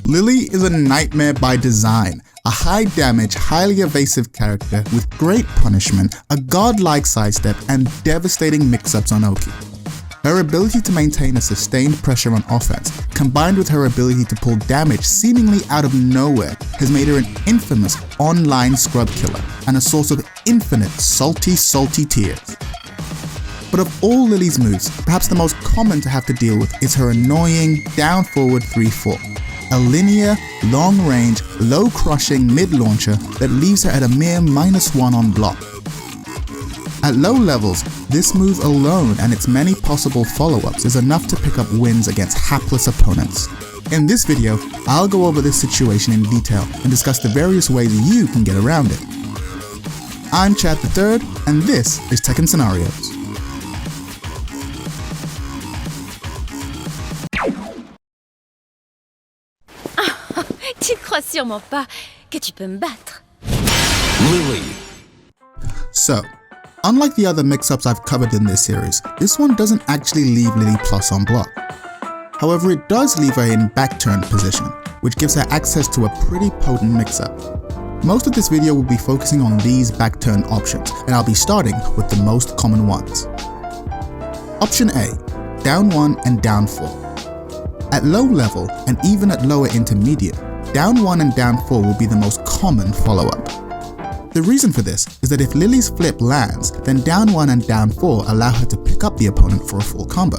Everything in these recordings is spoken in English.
Lili is a nightmare by design, a high damage, highly evasive character with great punishment, a godlike sidestep, and devastating mix-ups on Oki. Her ability to maintain a sustained pressure on offense, combined with her ability to pull damage seemingly out of nowhere, has made her an infamous online scrub killer and a source of infinite salty tears. But of all Lili's moves, perhaps the most common to have to deal with is her annoying down-forward 3-4, a linear, long-range, low-crushing mid-launcher that leaves her at a mere -1 on block. At low levels, this move alone and its many possible follow-ups is enough to pick up wins against hapless opponents. In this video, I'll go over this situation in detail and discuss the various ways you can get around it. I'm Chad III, and this is Tekken Scenarios. Tu crois sûrement pas que tu peux me battre. Lili. So, unlike the other mix-ups I've covered in this series, this one doesn't actually leave Lili plus on block. However, it does leave her in backturn position, which gives her access to a pretty potent mix-up. Most of this video will be focusing on these backturn options, and I'll be starting with the most common ones. Option A, down 1 and down 4. At low level, and even at lower intermediate, down 1 and down 4 will be the most common follow-up. The reason for this is that if Lili's flip lands, then down 1 and down 4 allow her to pick up the opponent for a full combo.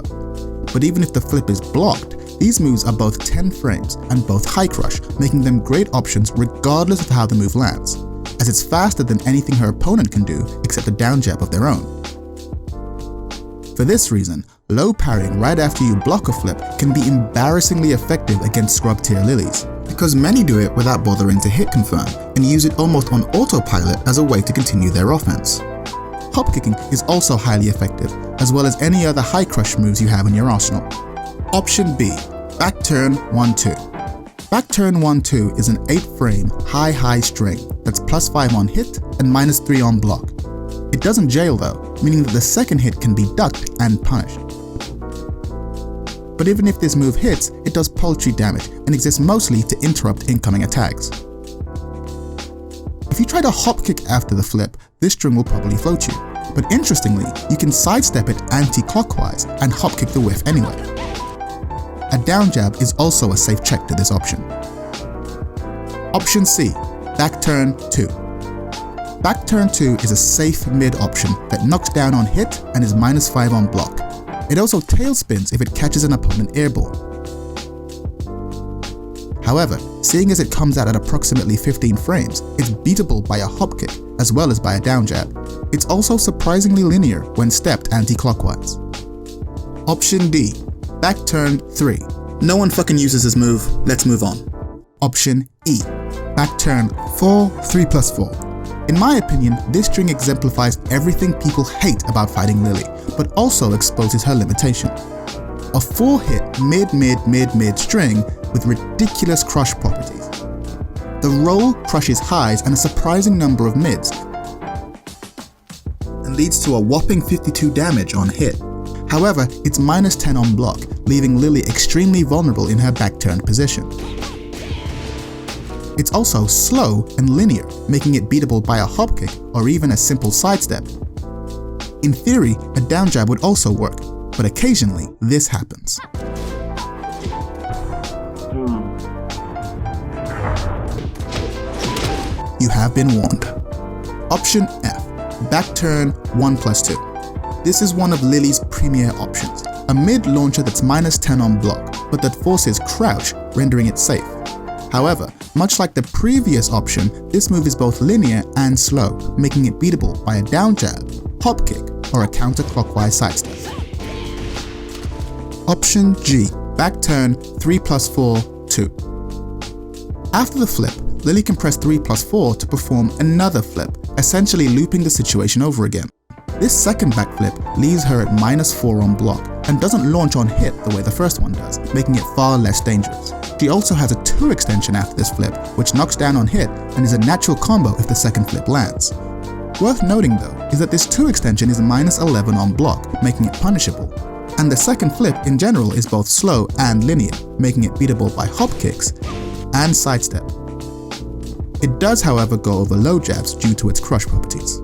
But even if the flip is blocked, these moves are both 10 frames and both high crush, making them great options regardless of how the move lands, as it's faster than anything her opponent can do except a down jab of their own. For this reason, low parrying right after you block a flip can be embarrassingly effective against scrub tier Lilis, because many do it without bothering to hit confirm and use it almost on autopilot as a way to continue their offense. Hop kicking is also highly effective, as well as any other high crush moves you have in your arsenal. Option B, backturn 1-2. Backturn 1-2 is an 8-frame high string that's +5 on hit and -3 on block. It doesn't jail though, meaning that the second hit can be ducked and punished. But even if this move hits, it does paltry damage and exists mostly to interrupt incoming attacks. If you try to hop kick after the flip, this string will probably float you. But interestingly, you can sidestep it anti-clockwise and hop kick the whiff anyway. A down jab is also a safe check to this option. Option C, backturn 2. Backturn 2 is a safe mid option that knocks down on hit and is -5 on block. It also tailspins if it catches an opponent airborne. However, seeing as it comes out at approximately 15 frames, it's beatable by a hop kick as well as by a down jab. It's also surprisingly linear when stepped anti-clockwise. Option D, backturn 3. No one fucking uses this move, let's move on. Option E, backturn 4, 3+4. In my opinion, this string exemplifies everything people hate about fighting Lili, but also exposes her limitation. A 4-hit mid string with ridiculous crush properties. The roll crushes highs and a surprising number of mids, and leads to a whopping 52 damage on hit. However, it's -10 on block, leaving Lili extremely vulnerable in her backturn position. It's also slow and linear, making it beatable by a hop kick or even a simple sidestep. In theory, a down jab would also work, but occasionally this happens. You have been warned. Option F, backturn 1+2. This is one of Lili's premier options, a mid launcher that's -10 on block, but that forces crouch, rendering it safe. However, much like the previous option, this move is both linear and slow, making it beatable by a down jab, hop kick, or a counterclockwise sidestep. Option G, backturn 3+4, 2. After the flip, Lili can press 3+4 to perform another flip, essentially looping the situation over again. This second backflip leaves her at -4 on block and doesn't launch on hit the way the first one does, making it far less dangerous. She also has a 2 extension after this flip, which knocks down on hit and is a natural combo if the second flip lands. Worth noting though is that this 2 extension is -11 on block, making it punishable. And the second flip in general is both slow and linear, making it beatable by hop kicks, and sidestep. It does, however, go over low jabs due to its crush properties.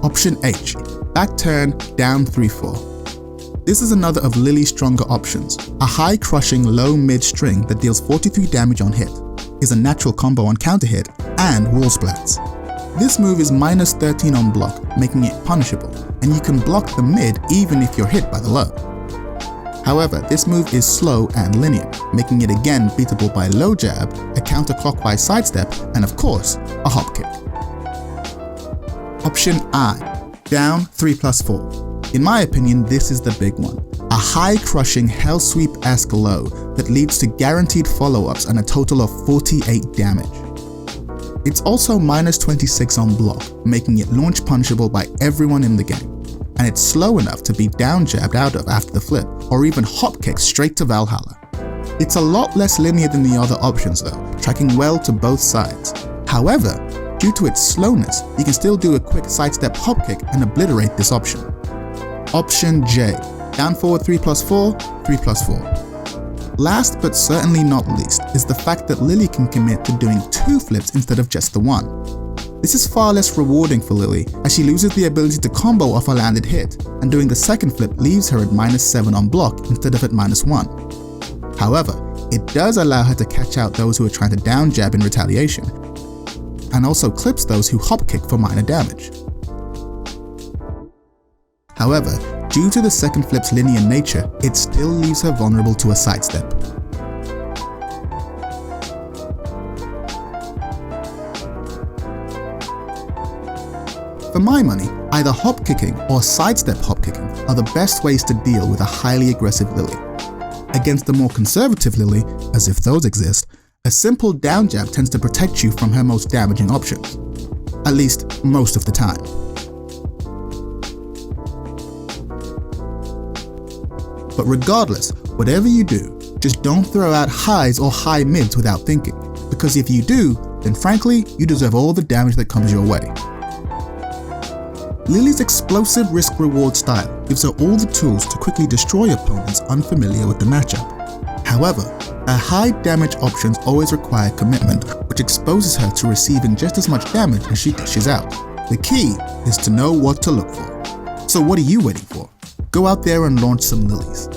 Option H, back turn, down 3-4. This is another of Lili's stronger options. A high crushing low mid string that deals 43 damage on hit, is a natural combo on counter hit, and wall splats. This move is minus 13 on block, making it punishable, and you can block the mid even if you're hit by the low. However, this move is slow and linear, making it again beatable by low jab, a counterclockwise sidestep, and of course, a hop kick. Option I, down 3+4. In my opinion, this is the big one. A high crushing hell sweep-esque low that leads to guaranteed follow-ups and a total of 48 damage. It's also minus 26 on block, making it launch punishable by everyone in the game. And it's slow enough to be down jabbed out of after the flip, or even hop kick straight to Valhalla. It's a lot less linear than the other options though, tracking well to both sides. However, due to its slowness, you can still do a quick sidestep hop kick and obliterate this option. Option J, down forward 3+4, 3+4. Last but certainly not least is the fact that Lili can commit to doing 2 flips instead of just the one. This is far less rewarding for Lili, as she loses the ability to combo off a landed hit, and doing the second flip leaves her at minus 7 on block instead of at minus 1. However, it does allow her to catch out those who are trying to down jab in retaliation, and also clips those who hop kick for minor damage. However, due to the second flip's linear nature, it still leaves her vulnerable to a sidestep. For my money, either hop kicking or sidestep hop kicking are the best ways to deal with a highly aggressive Lili. Against a more conservative Lili, as if those exist, a simple down jab tends to protect you from her most damaging options. At least, most of the time. But regardless, whatever you do, just don't throw out highs or high mids without thinking, because if you do, then frankly, you deserve all the damage that comes your way. Lili's explosive risk-reward style gives her all the tools to quickly destroy opponents unfamiliar with the matchup. However, her high damage options always require commitment, which exposes her to receiving just as much damage as she dishes out. The key is to know what to look for. So what are you waiting for? Go out there and launch some Lilis.